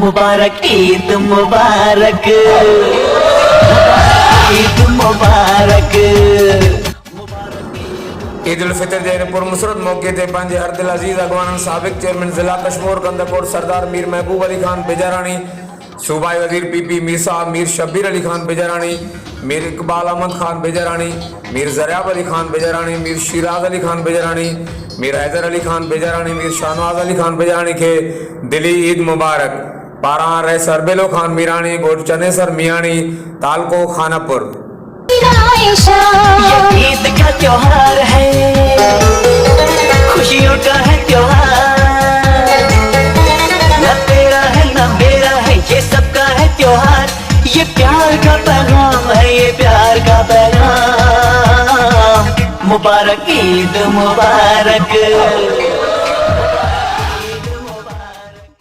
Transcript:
मुबारक ईद मुबारक, ईद मुबारक। ईद उल फितर जे पुरमसरत मौके ते पंहिंजे हर दिल अज़ीज़ अगवाननि साबिक़ चेयरमैन ज़िला कश्मीर कंदकोट सरदार मीर महबूब अली खान बेजारानी, सूबाई वज़ीर पीपी मीर साहब मीर शब्बीर अली खान बेजारानी, मीर इकबाल अहमद खान बेजारानी, मीर ज़रियाब अली खान बेजारानी, मीर शिराज अली खान बेजारानी, मीर हैदर अली खान बेजारानी, मीर शाहनवाज अली खान बेजारानी के दिली ईद मुबारक। पारा रह सरबेलो खान मीरानी, गोट चनेसर मियाणी, तालको खानापुर। ये ईद का त्योहार है, खुशियों का है त्योहार, न तेरा है न मेरा है, ये सबका है त्योहार। ये प्यार का पैगाम है, ये प्यार का पैगाम। मुबारक ईद मुबारक।